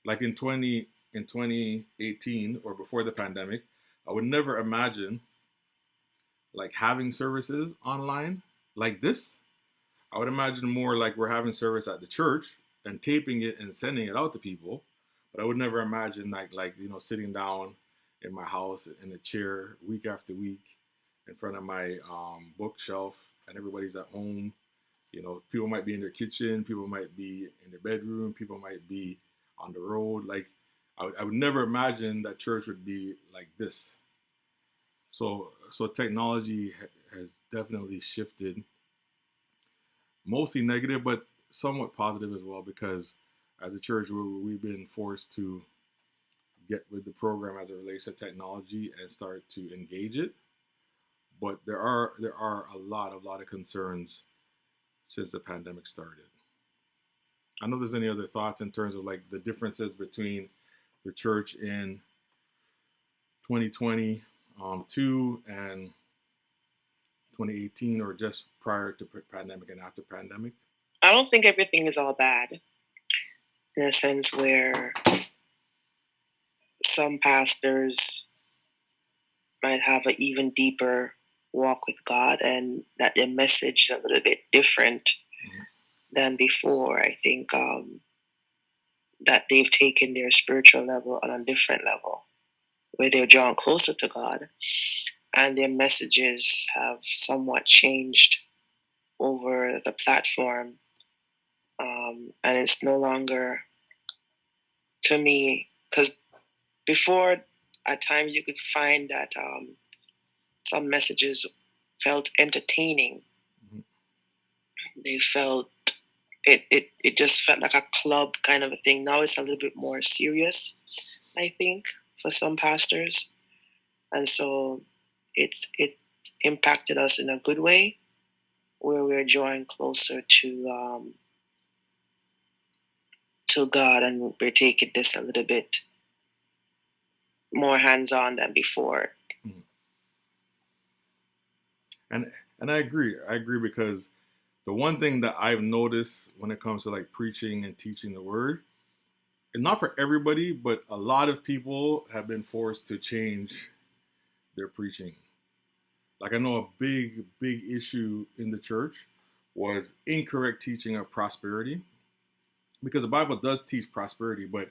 Like in 2018 or before the pandemic, I would never imagine like having services online like this. I would imagine more like we're having service at the church and taping it and sending it out to people. But I would never imagine like sitting down in my house in a chair week after week in front of my bookshelf and everybody's at home. People might be in their kitchen, people might be in their bedroom, people might be on the road. Like I would never imagine that church would be like this. So technology has definitely shifted, mostly negative, but somewhat positive as well. Because as a church, we've been forced to get with the program as it relates to technology and start to engage it. But there are a lot of concerns since the pandemic started. I don't know if there's any other thoughts in terms of like the differences between the church in 2020 and 2018, or just prior to pandemic and after pandemic. I don't think everything is all bad in a sense where some pastors might have an even deeper walk with God and that their message is a little bit different than before. I think that they've taken their spiritual level on a different level where they're drawn closer to God and their messages have somewhat changed over the platform. And it's no longer, to me, because before at times you could find that some messages felt entertaining. Mm-hmm. They felt it just felt like a club kind of a thing. Now it's a little bit more serious, I think, for some pastors, and so it impacted us in a good way, where we're drawing closer to God, and we're taking this a little bit more hands on than before. Mm-hmm. And I agree. I agree because the one thing that I've noticed when it comes to like preaching and teaching the word, and not for everybody, but a lot of people have been forced to change their preaching. Like I know a big issue in the church was incorrect teaching of prosperity, because the Bible does teach prosperity, but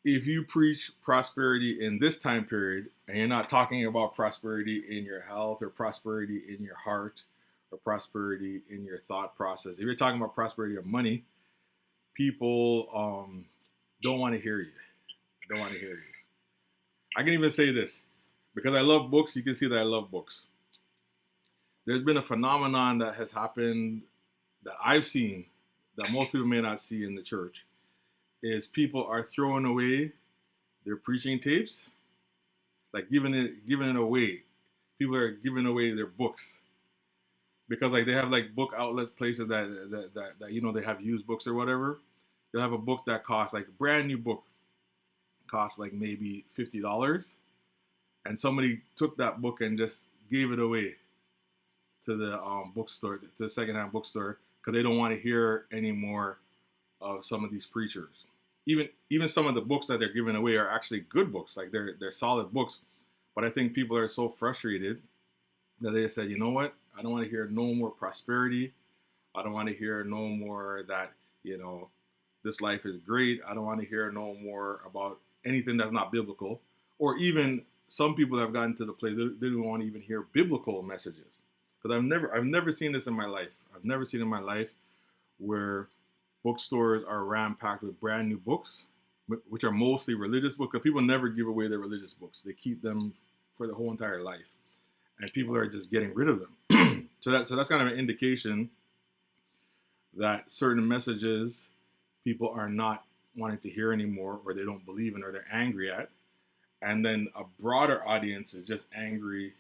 if you preach prosperity in this time period and you're not talking about prosperity in your health or prosperity in your heart or prosperity in your thought process, if you're talking about prosperity of money, people don't want to hear you. Don't want to hear you. I can even say this because I love books. You can see that I love books. There's been a phenomenon that has happened that I've seen that most people may not see in the church, is people are throwing away their preaching tapes, like giving it away. People are giving away their books because like they have like book outlet places that they have used books or whatever. They'll have a book that costs, like a brand new book costs like maybe $50, and somebody took that book and just gave it away to the bookstore, to the secondhand bookstore, because they don't want to hear any more of some of these preachers. Even some of the books that they're giving away are actually good books, like they're solid books. But I think people are so frustrated that they said, you know what? I don't want to hear no more prosperity. I don't want to hear no more that this life is great. I don't want to hear no more about anything that's not biblical. Or even some people have gotten to the place they don't want to even hear biblical messages. Because I've never seen this in my life. I've never seen in my life where bookstores are ram packed with brand new books, which are mostly religious books. Because people never give away their religious books; they keep them for the whole entire life, and people are just getting rid of them. So that's kind of an indication that certain messages people are not wanting to hear anymore, or they don't believe in, or they're angry at, and then a broader audience is just angry,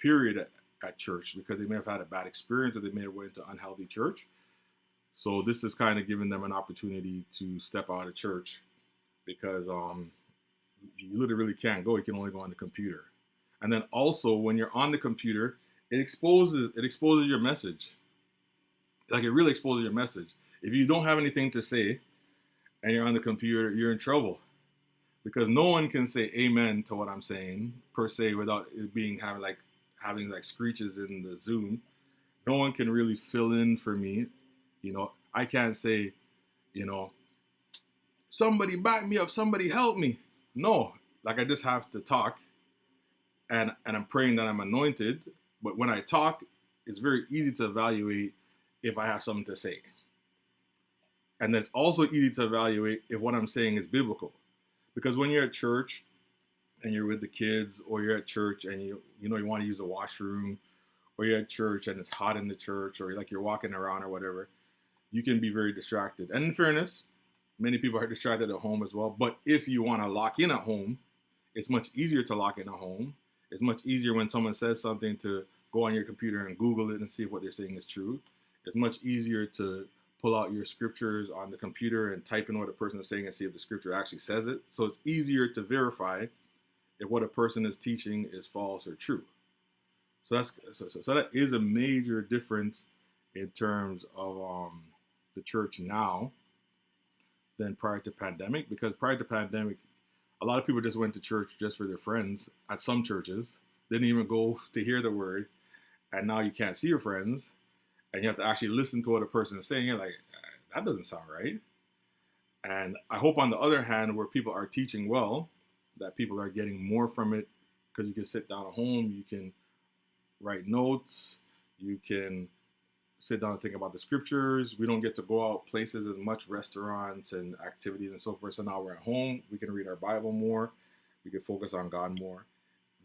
period, at church because they may have had a bad experience or they may have went to unhealthy church. So this is kind of giving them an opportunity to step out of church because you literally can't go. You can only go on the computer. And then also when you're on the computer, it exposes your message. Like it really exposes your message. If you don't have anything to say and you're on the computer, you're in trouble because no one can say amen to what I'm saying per se without it being having like screeches in the Zoom. No one can really fill in for me. I can't say, you know, somebody back me up, somebody help me. No, like I just have to talk, and I'm praying that I'm anointed. But when I talk, it's very easy to evaluate if I have something to say. And it's also easy to evaluate if what I'm saying is biblical. Because when you're at church and you're with the kids, or you're at church and you want to use a washroom, or you're at church and it's hot in the church, or you're walking around or whatever, you can be very distracted. And in fairness, many people are distracted at home as well. But if you want to lock in at home, it's much easier to lock in at home. It's much easier when someone says something to go on your computer and Google it and see if what they're saying is true. It's much easier to pull out your scriptures on the computer and type in what a person is saying and see if the scripture actually says it. So it's easier to verify if what a person is teaching is false or true. So that is a major difference in terms of the church now than prior to pandemic, because prior to pandemic, a lot of people just went to church just for their friends at some churches, didn't even go to hear the word, and now you can't see your friends, and you have to actually listen to what a person is saying. You're like, that doesn't sound right. And I hope on the other hand, where people are teaching well, that people are getting more from it, because you can sit down at home, you can write notes, you can sit down and think about the scriptures. We don't get to go out places as much, restaurants and activities and so forth. So now we're at home. We can read our Bible more. We can focus on God more.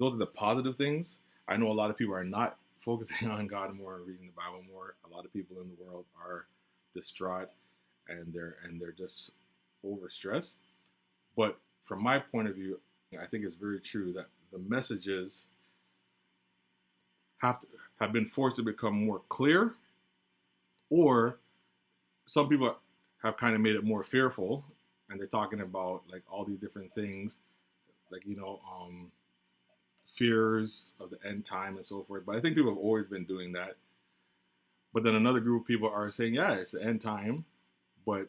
Those are the positive things. I know a lot of people are not focusing on God more and reading the Bible more. A lot of people in the world are distraught and they're just overstressed. But from my point of view, I think it's very true that the messages have been forced to become more clear, or some people have kind of made it more fearful, and they're talking about like all these different things, like fears of the end time and so forth. But I think people have always been doing that. But then another group of people are saying, yeah, it's the end time, but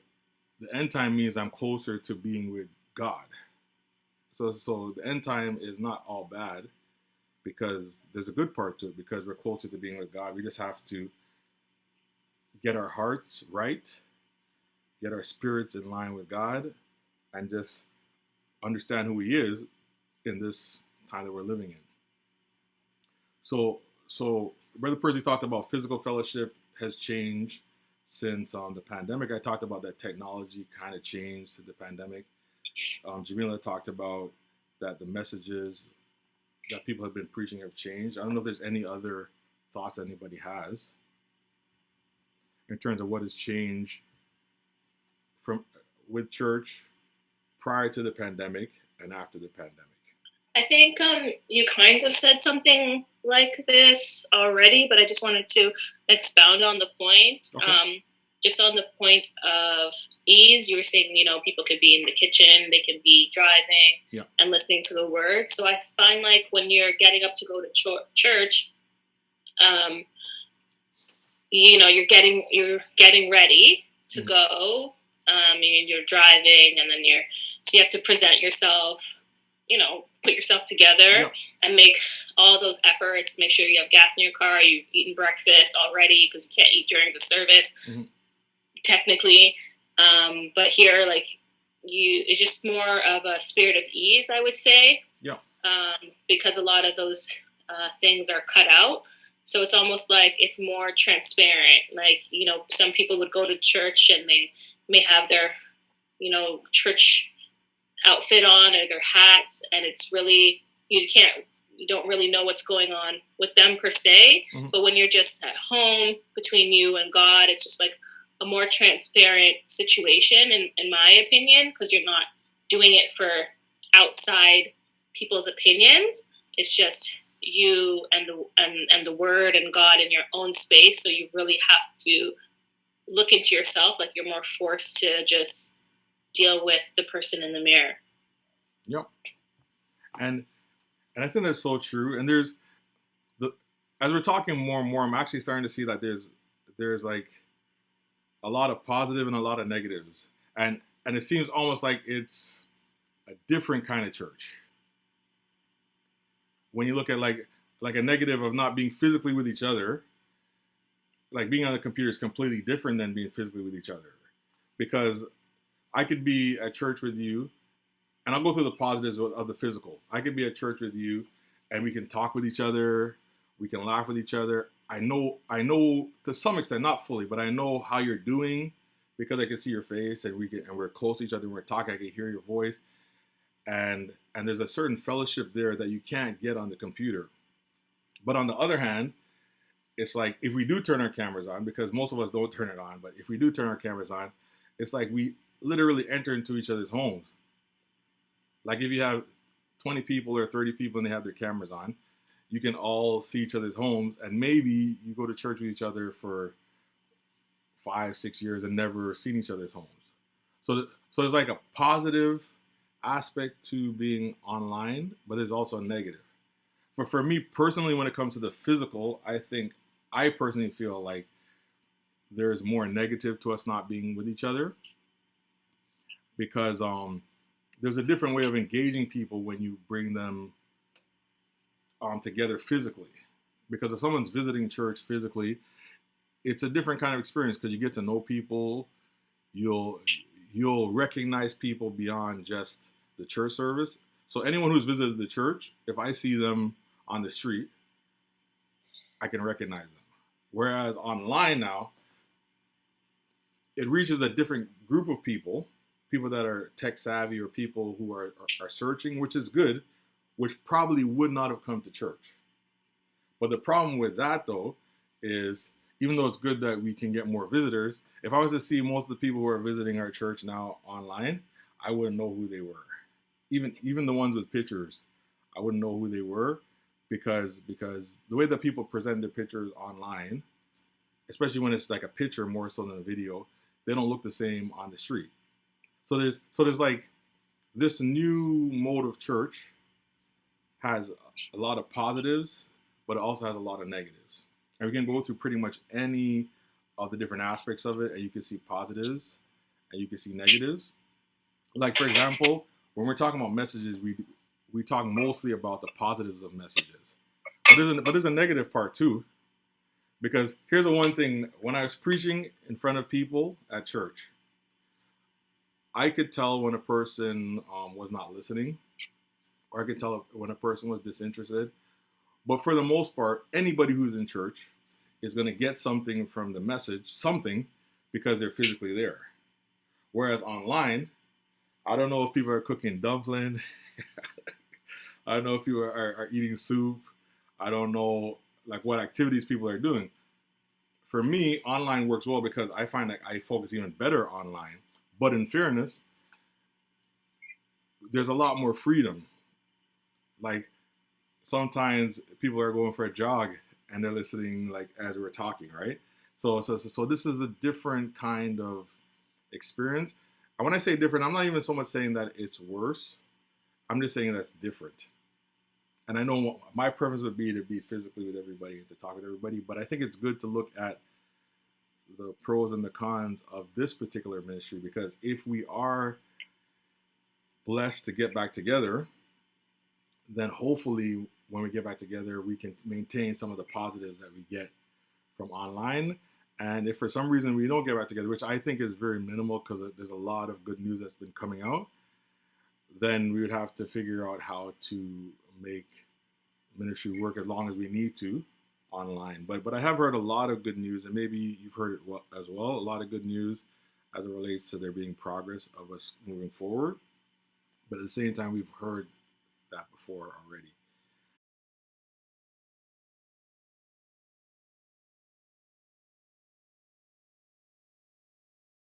the end time means I'm closer to being with God. So the end time is not all bad, because there's a good part to it, because we're closer to being with God. We just have to get our hearts right, get our spirits in line with God, and just understand who He is in this time that we're living in. So Brother Percy talked about physical fellowship has changed since the pandemic. I talked about that technology kind of changed since the pandemic. Jamila talked about that the messages that people have been preaching have changed. I don't know if there's any other thoughts anybody has in terms of what has changed with church prior to the pandemic and after the pandemic. I think you kind of said something like this already, but I just wanted to expound on the point. Okay. Just on the point of ease, you were saying, people could be in the kitchen, they can be driving and listening to the word. So I find like when you're getting up to go to church, you're getting ready to go. You're driving, and then so you have to present yourself, put yourself together and make all those efforts. Make sure you have gas in your car, you've eaten breakfast already, because you can't eat during the service, technically. But here, it's just more of a spirit of ease, I would say. Because a lot of those things are cut out. So it's almost like it's more transparent. Like, some people would go to church and they may have their, church outfit on or their hats, and it's really, you don't really know what's going on with them per se. But when you're just at home between you and God, it's just like a more transparent situation, in my opinion, because you're not doing it for outside people's opinions. It's just you and the word and God in your own space. So you really have to look into yourself, like you're more forced to just deal with the person in the mirror. Yep. And I think that's so true. And as we're talking more and more, I'm actually starting to see that there's like a lot of positive and a lot of negatives. And and it seems almost like it's a different kind of church. When you look at like a negative of not being physically with each other, like being on the computer is completely different than being physically with each other. Because I could be at church with you, and I'll go through the positives of the physicals. I could be at church with you, and we can talk with each other, we can laugh with each other. I know to some extent, not fully, but I know how you're doing because I can see your face, and we're close to each other, and we're talking. I can hear your voice, and there's a certain fellowship there that you can't get on the computer. But on the other hand, it's like if we do turn our cameras on, because most of us don't turn it on, but if we do turn our cameras on, it's like we literally enter into each other's homes. Like if you have 20 people or 30 people and they have their cameras on, you can all see each other's homes, and maybe you go to church with each other for 5-6 years and never seen each other's homes. So there's like a positive aspect to being online, but there's also a negative. But for me personally, when it comes to the physical, I personally feel like there's more negative to us not being with each other, because there's a different way of engaging people when you bring them together physically. Because if someone's visiting church physically, it's a different kind of experience because you get to know people. You'll recognize people beyond just the church service. So anyone who's visited the church, if I see them on the street, I can recognize them. Whereas online now, it reaches a different group of people that are tech savvy or people who are searching, which is good, which probably would not have come to church. But the problem with that, though, is even though it's good that we can get more visitors, if I was to see most of the people who are visiting our church now online, I wouldn't know who they were. Even the ones with pictures, I wouldn't know who they were because the way that people present their pictures online, especially when it's like a picture more so than a video, they don't look the same on the street. So there's like this new mode of church has a lot of positives, but it also has a lot of negatives. And we can go through pretty much any of the different aspects of it, and you can see positives and you can see negatives. Like, for example, when we're talking about messages, we talk mostly about the positives of messages. But there's a negative part too. Because here's the one thing, when I was preaching in front of people at church, I could tell when a person was not listening, or I could tell when a person was disinterested. But for the most part, anybody who's in church is going to get something from the message, because they're physically there. Whereas online, I don't know if people are cooking dumpling. I don't know if people are eating soup. I don't know like what activities people are doing. For me, online works well because I find that I focus even better online. But in fairness, there's a lot more freedom. Like sometimes people are going for a jog and they're listening like as we're talking, right? So this is a different kind of experience. And when I say different, I'm not even so much saying that it's worse. I'm just saying that's different. And I know my preference would be to be physically with everybody and to talk with everybody, but I think it's good to look at the pros and the cons of this particular ministry, because if we are blessed to get back together, then hopefully when we get back together, we can maintain some of the positives that we get from online. And if for some reason we don't get back together, which I think is very minimal because there's a lot of good news that's been coming out, then we would have to figure out how to make ministry work as long as we need to online. But I have heard a lot of good news, and maybe you've heard it as well, a lot of good news as it relates to there being progress of us moving forward. But at the same time, we've heard that before already.